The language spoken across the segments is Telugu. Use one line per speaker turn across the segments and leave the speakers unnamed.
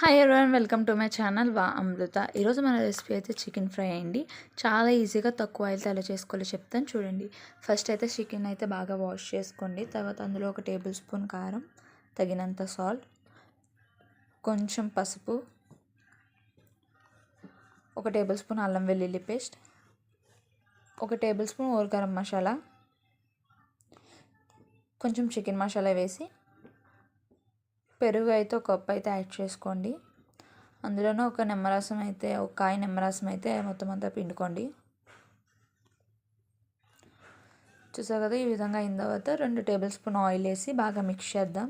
Hi everyone, welcome to my channel వా అమృత. ఈరోజు మన రెసిపీ అయితే చికెన్ ఫ్రై అండి. చాలా ఈజీగా తక్కువ ఆయిల్తో ఎలా చేసుకోవాలో చెప్తాను చూడండి. ఫస్ట్ అయితే చికెన్ అయితే బాగా వాష్ చేసుకోండి. తర్వాత అందులో 1 టేబుల్ స్పూన్ కారం, తగినంత సాల్ట్, కొంచెం పసుపు, 1 టేబుల్ స్పూన్ అల్లం వెల్లుల్లి paste, 1 tablespoon whole garam masala, కొంచెం చికెన్ మసాలా వేసి పెరుగు అయితే 1 కప్ అయితే యాడ్ చేసుకోండి. అందులోనూ ఒక కాయ నిమ్మరసం అయితే మొత్తం అంతా పిండుకోండి. చూసారు కదా, ఈ విధంగా అయిన తర్వాత 2 టేబుల్ స్పూన్ ఆయిల్ వేసి బాగా మిక్స్ చేద్దాం.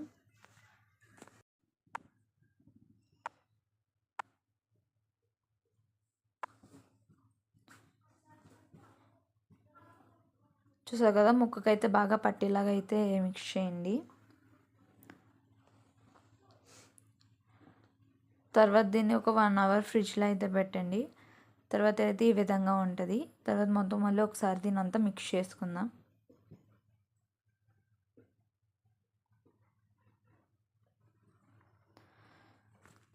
చూసారు కదా, ముక్కకైతే బాగా పట్టేలాగా అయితే మిక్స్ చేయండి. తర్వాత దీన్ని ఒక 1 అవర్ ఫ్రిడ్జ్లో అయితే పెట్టండి. తర్వాత అయితే ఈ విధంగా ఉంటుంది. తర్వాత మొత్తం మళ్ళీ ఒకసారి దీన్ని అంతా మిక్స్ చేసుకుందాం.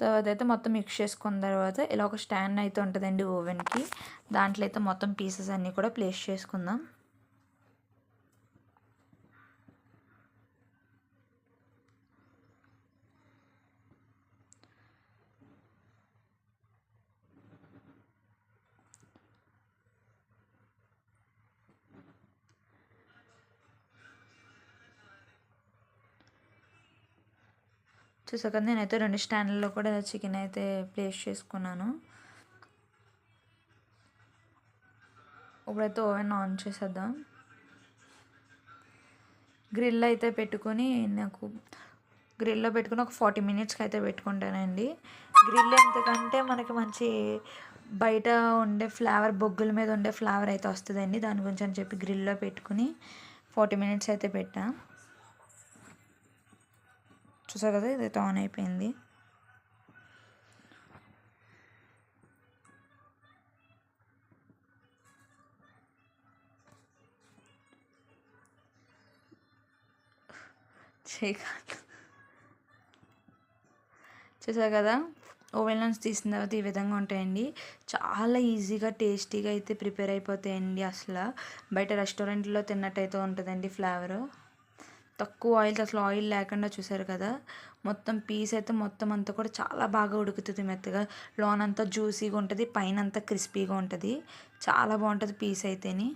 తర్వాత అయితే మొత్తం మిక్స్ చేసుకున్న తర్వాత ఇలా ఒక స్టాండ్ అయితే ఉంటుందండి ఓవెన్కి. దాంట్లో అయితే మొత్తం పీసెస్ అన్నీ కూడా ప్లేస్ చేసుకుందాం. చూసాక నేనైతే 2 స్టాండ్లలో కూడా చికెన్ అయితే ప్లేస్ చేసుకున్నాను. ఇప్పుడైతే ఓవెన్ ఆన్ చేసేద్దాం. గ్రిల్లో పెట్టుకొని ఒక 40 మినిట్స్కి అయితే పెట్టుకుంటానండి. గ్రిల్ ఎందుకంటే మనకి మంచి బయట ఉండే ఫ్లేవర్, బొగ్గుల మీద ఉండే ఫ్లేవర్ అయితే వస్తుందండి. దాని గురించి అని చెప్పి గ్రిల్లో పెట్టుకుని 40 మినిట్స్ అయితే పెట్టా. చూసారు కదా, ఇదైతే ఆన్ అయిపోయింది. చూసారు కదా, ఓవెన్ నుంచి తీసిన తర్వాత ఈ విధంగా ఉంటాయండి. చాలా ఈజీగా టేస్టీగా అయితే ప్రిపేర్ అయిపోతాయండి. అసలు బయట రెస్టారెంట్లో తిన్నట్టయితే ఉంటుందండి ఫ్లేవరు. తక్కువ ఆయిల్, అసలు ఆయిల్ లేకుండా. చూసారు కదా, మొత్తం పీస్ అయితే మొత్తం అంతా కూడా చాలా బాగా ఉడుకుతుంది మెత్తగా. లోనంతా జ్యూసీగా ఉంటుంది, పైన అంతా క్రిస్పీగా ఉంటుంది. చాలా బాగుంటుంది పీస్ అయితేని.